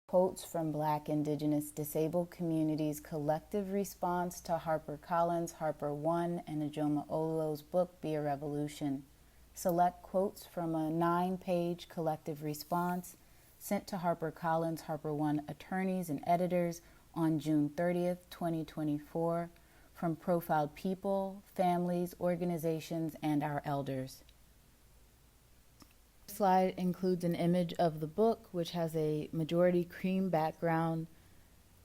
Quotes from Black, Indigenous, disabled communities' collective response to HarperCollins HarperOne and Ijeoma Oluo's book, Be a Revolution. Select quotes from a 9-page collective response sent to HarperCollins HarperOne attorneys and editors on June 30th, 2024, from profiled people, families, organizations, and our elders. The slide includes an image of the book, which has a majority cream background,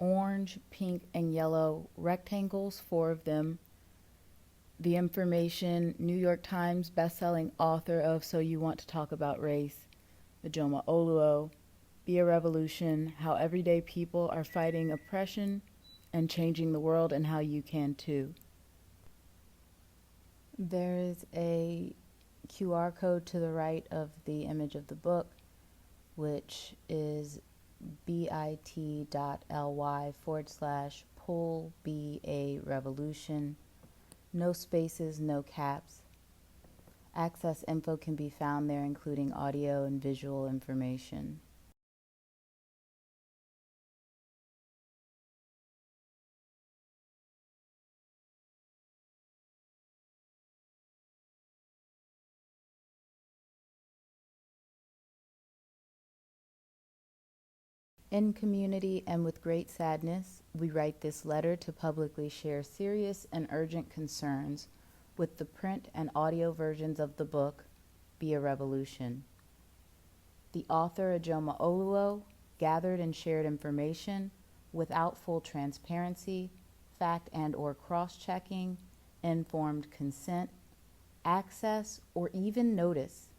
orange, pink, and yellow rectangles, 4 of them. The information: New York Times bestselling author of So You Want to Talk About Race, Ijeoma Oluo. Be a Revolution: How Everyday People Are Fighting Oppression and Changing the World, and How You Can Too. There is a QR code to the right of the image of the book, which is bit.ly/pull-BA-revolution. No spaces, no caps. Access info can be found there, including audio and visual information. In community and with great sadness, we write this letter to publicly share serious and urgent concerns with the print and audio versions of the book, Be a Revolution. The author, Ijeoma Oluo, gathered and shared information without full transparency, fact and/or cross-checking, informed consent, access, or even notice.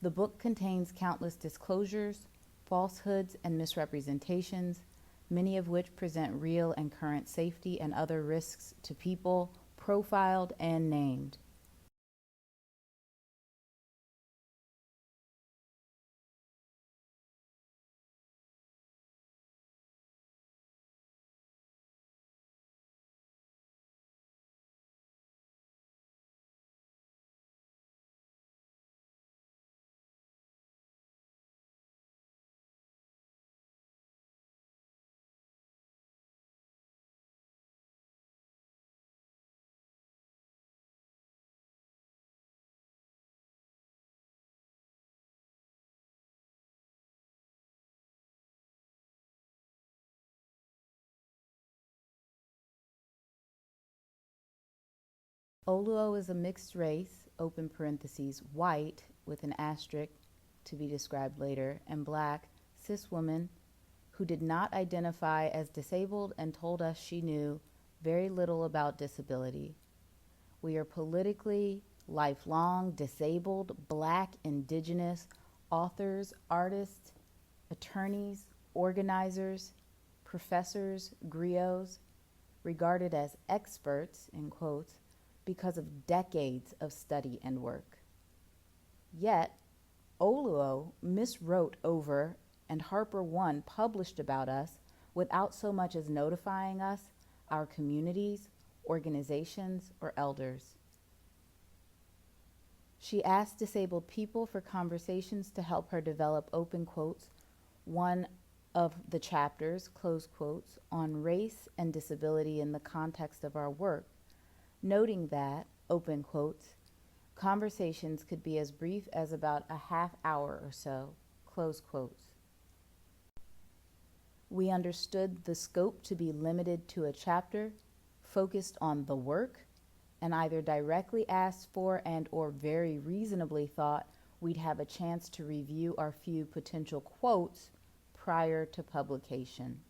The book contains countless disclosures, falsehoods, and misrepresentations, many of which present real and current safety and other risks to people profiled and named. Oluo is a mixed race, open parentheses, white, with an asterisk to be described later, and Black, cis woman, who did not identify as disabled and told us she knew very little about disability. We are politically lifelong disabled Black, Indigenous authors, artists, attorneys, organizers, professors, griots, regarded as experts, in quotes, because of decades of study and work. Yet, Oluo miswrote over and HarperOne published about us without so much as notifying us, our communities, organizations, or elders. She asked disabled people for conversations to help her develop, open quotes, one of the chapters, close quotes, on race and disability in the context of our work, noting that, open quotes, conversations could be as brief as about a half hour or so, close quotes. We understood the scope to be limited to a chapter focused on the work, and either directly asked for and/or very reasonably thought we'd have a chance to review our few potential quotes prior to publication.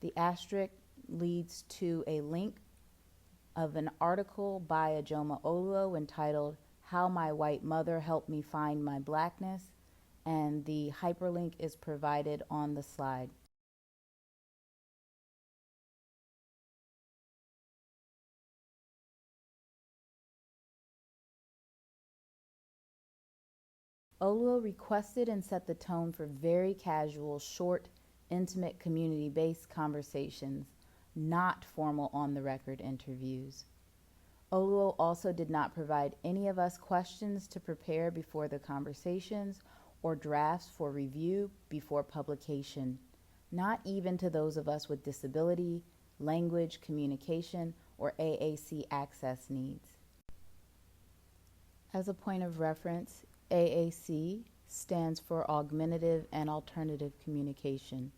The asterisk leads to a link of an article by Ijeoma Oluo entitled How My White Mother Helped Me Find My Blackness, and the hyperlink is provided on the slide. Oluo requested and set the tone for very casual, short, intimate, community-based conversations, not formal on-the-record interviews. Oluo also did not provide any of us questions to prepare before the conversations or drafts for review before publication, not even to those of us with disability, language, communication, or AAC access needs. As a point of reference, AAC stands for Augmentative and Alternative Communication.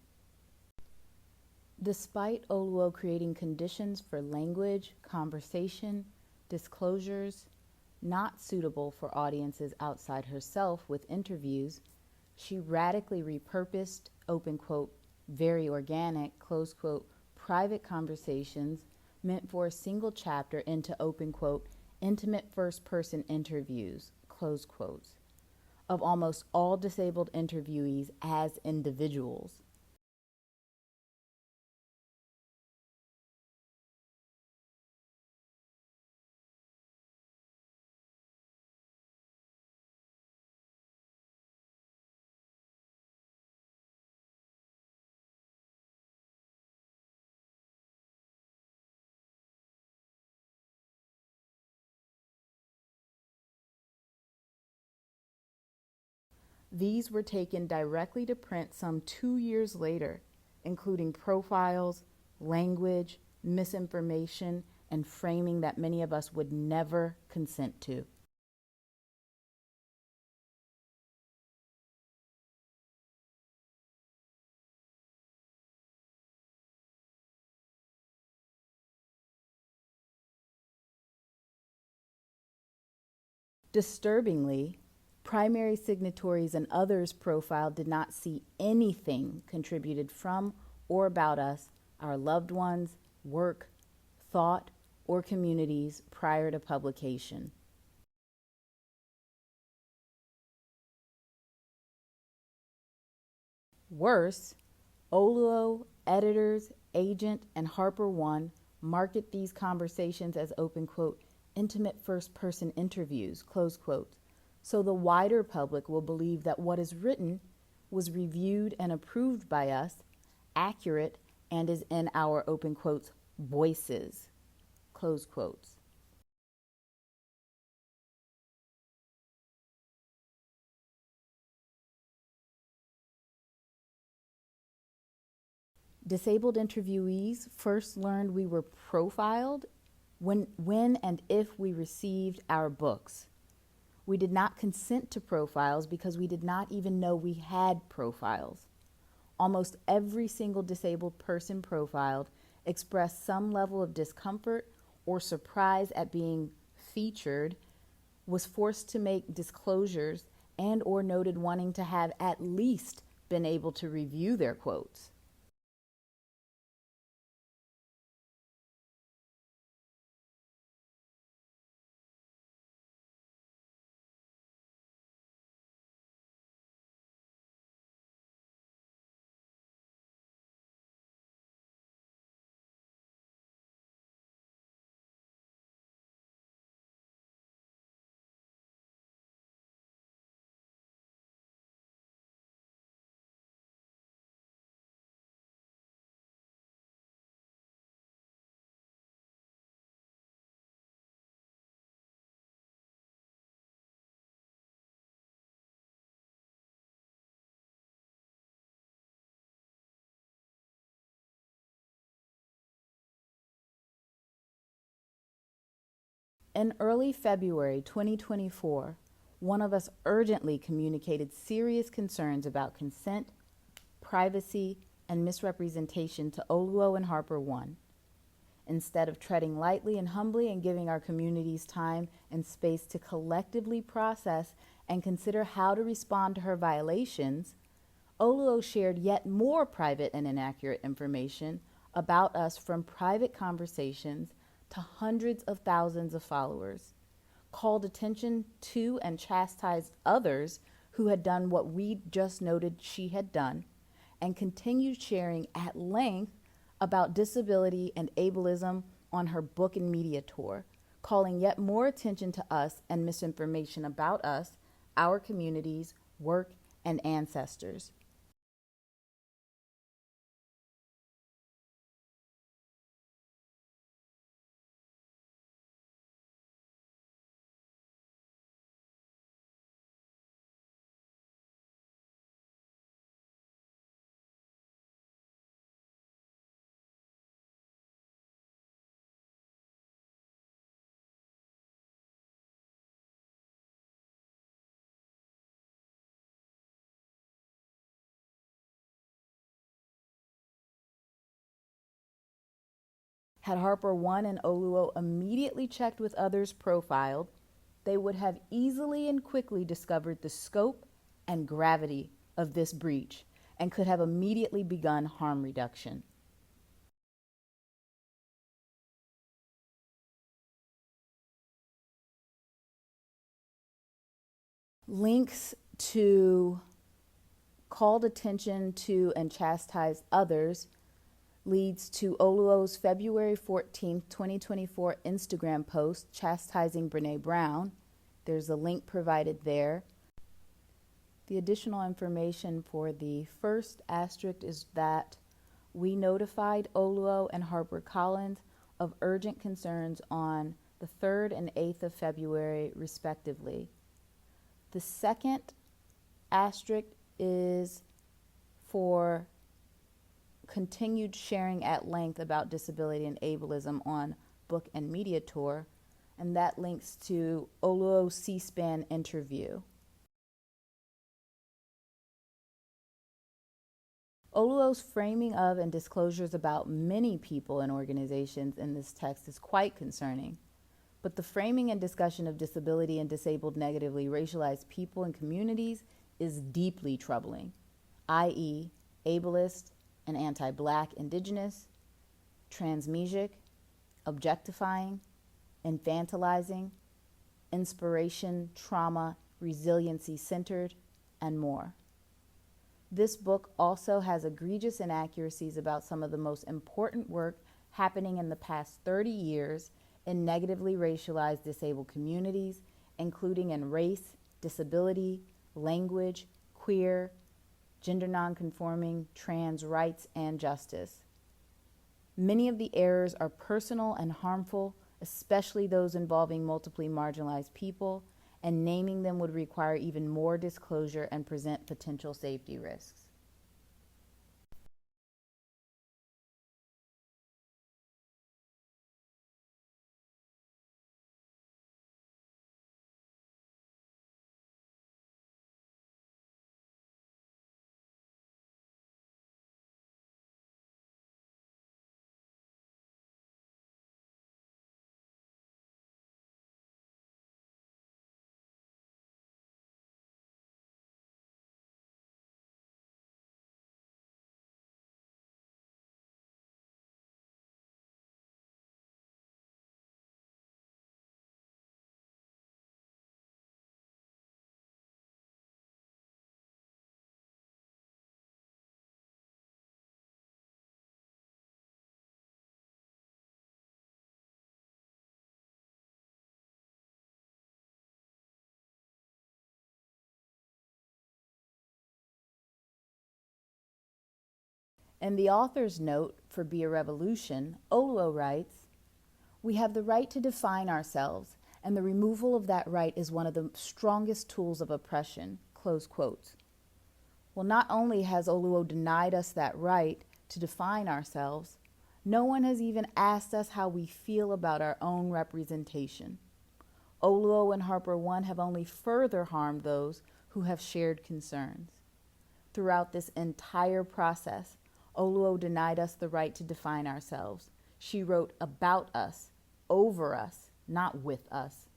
Despite Oluo creating conditions for language, conversation, disclosures not suitable for audiences outside herself with interviews, she radically repurposed, open quote, very organic, close quote, private conversations meant for a single chapter into, open quote, intimate first-person interviews, close quotes, of almost all disabled interviewees as individuals. These were taken directly to print some 2 years later, including profiles, language, misinformation, and framing that many of us would never consent to. Disturbingly, primary signatories and others profiled did not see anything contributed from or about us, our loved ones, work, thought, or communities prior to publication. Worse, Oluo, editors, agent, and HarperOne market these conversations as, open quote, intimate first-person interviews, close quote, so the wider public will believe that what is written was reviewed and approved by us, accurate, and is in our, open quotes, voices, close quotes. Disabled interviewees first learned we were profiled when and if we received our books. We did not consent to profiles because we did not even know we had profiles. Almost every single disabled person profiled expressed some level of discomfort or surprise at being featured, was forced to make disclosures, and or noted wanting to have at least been able to review their quotes. In early February 2024, one of us urgently communicated serious concerns about consent, privacy, and misrepresentation to Oluo and HarperOne. Instead of treading lightly and humbly and giving our communities time and space to collectively process and consider how to respond to her violations, Oluo shared yet more private and inaccurate information about us from private conversations to hundreds of thousands of followers, called attention to and chastised others who had done what we just noted she had done, and continued sharing at length about disability and ableism on her book and media tour, calling yet more attention to us and misinformation about us, our communities, work, and ancestors. Had HarperOne and Oluo immediately checked with others profiled, they would have easily and quickly discovered the scope and gravity of this breach and could have immediately begun harm reduction. Links to called attention to and chastised others leads to Oluo's February 14th, 2024 Instagram post chastising Brene Brown. There's a link provided there. The additional information for the first asterisk is that we notified Oluo and HarperCollins of urgent concerns on the 3rd and 8th of February, respectively. The second asterisk is for continued sharing at length about disability and ableism on book and media tour, and that links to Oluo's C-SPAN interview. Oluo's framing of and disclosures about many people and organizations in this text is quite concerning, but the framing and discussion of disability and disabled negatively racialized people and communities is deeply troubling, i.e., ableist and anti-Black, Indigenous, transmesic, objectifying, infantilizing, inspiration, trauma, resiliency-centered, and more. This book also has egregious inaccuracies about some of the most important work happening in the past 30 years in negatively racialized disabled communities, including in race, disability, language, queer, gender nonconforming, trans rights, and justice. Many of the errors are personal and harmful, especially those involving multiply marginalized people, and naming them would require even more disclosure and present potential safety risks. In the author's note for Be a Revolution, Oluo writes, "We have the right to define ourselves, and the removal of that right is one of the strongest tools of oppression," close quotes. Well, not only has Oluo denied us that right to define ourselves, no one has even asked us how we feel about our own representation. Oluo and HarperOne have only further harmed those who have shared concerns. Throughout this entire process, Oluo denied us the right to define ourselves. She wrote about us, over us, not with us.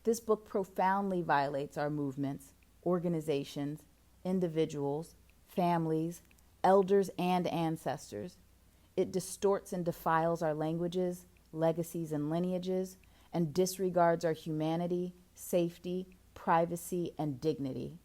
This book profoundly violates our movements, organizations, individuals, families, elders, and ancestors. It distorts and defiles our languages, legacies, and lineages, and disregards our humanity, safety, privacy, and dignity.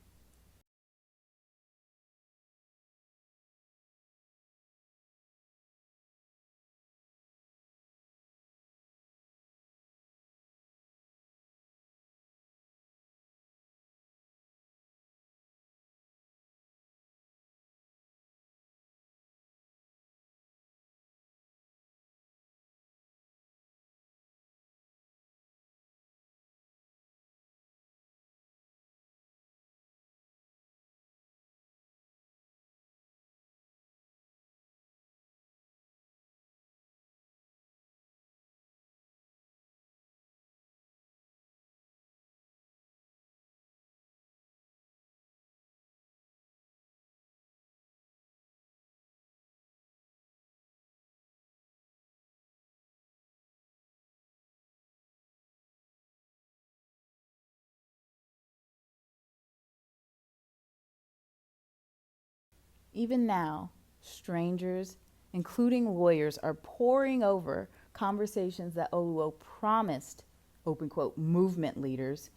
Even now, strangers, including lawyers, are poring over conversations that Oluo promised, open quote, movement leaders,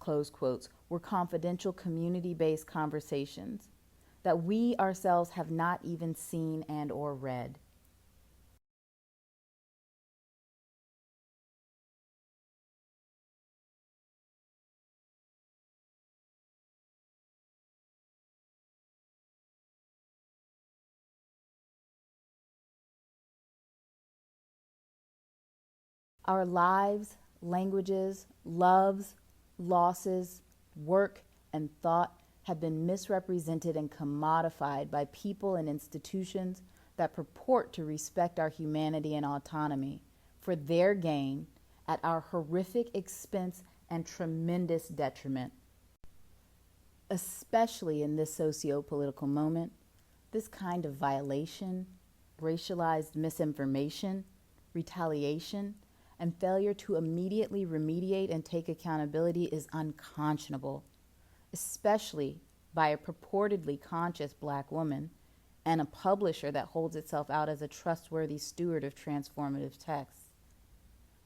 close quotes, were confidential community-based conversations that we ourselves have not even seen and or read. Our lives, languages, loves, losses, work, and thought have been misrepresented and commodified by people and institutions that purport to respect our humanity and autonomy for their gain at our horrific expense and tremendous detriment. Especially in this socio-political moment, this kind of violation, racialized misinformation, retaliation, and failure to immediately remediate and take accountability is unconscionable, especially by a purportedly conscious Black woman and a publisher that holds itself out as a trustworthy steward of transformative texts.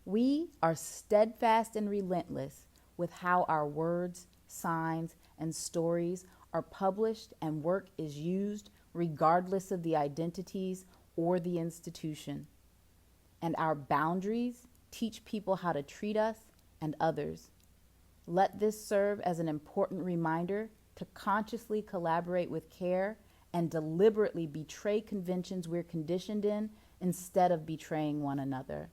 We are steadfast and relentless with how our words, signs, and stories are published and work is used regardless of the identities or the institution. And our boundaries teach people how to treat us and others. Let this serve as an important reminder to consciously collaborate with care and deliberately betray conventions we're conditioned in instead of betraying one another.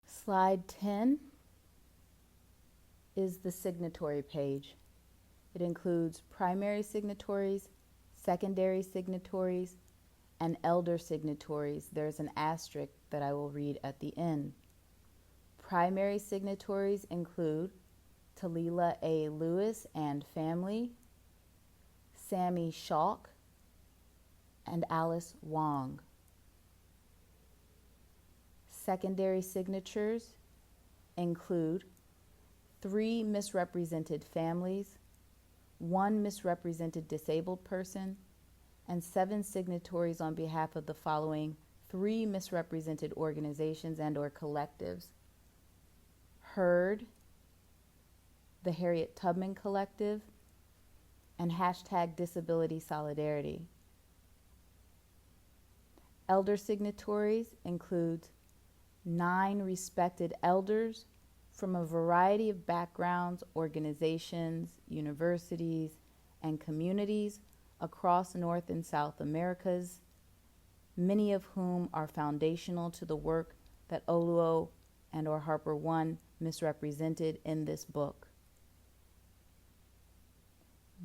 Slide 10 is the signatory page. It includes primary signatories, secondary signatories, and elder signatories. There's an asterisk that I will read at the end. Primary signatories include Talila A. Lewis and family, Sammy Schalk, and Alice Wong. Secondary signatures include 3 misrepresented families, 1 misrepresented disabled person, and 7 signatories on behalf of the following 3 misrepresented organizations and or collectives: HEARD, the Harriet Tubman Collective, and hashtag Disability Solidarity. Elder signatories include 9 respected elders from a variety of backgrounds, organizations, universities, and communities across North and South Americas, many of whom are foundational to the work that Oluo and or HarperOne misrepresented in this book.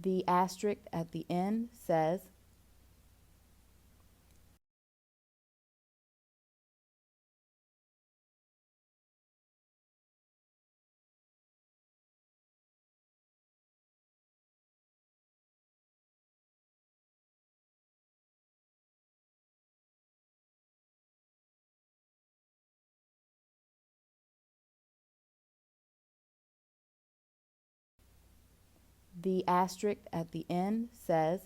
The asterisk at the end says, the asterisk at the end says,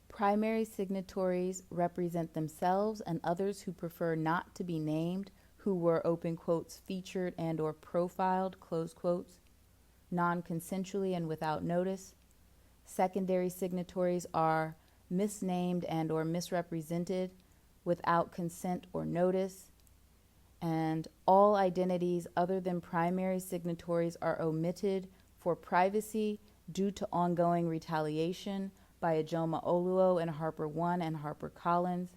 primary signatories represent themselves and others who prefer not to be named, who were, open quotes, featured and or profiled, close quotes, non-consensually and without notice. Secondary signatories are misnamed and or misrepresented without consent or notice. And all identities other than primary signatories are omitted for privacy due to ongoing retaliation by Ijeoma Oluo and HarperOne and HarperCollins,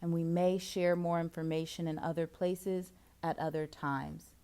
and we may share more information in other places at other times.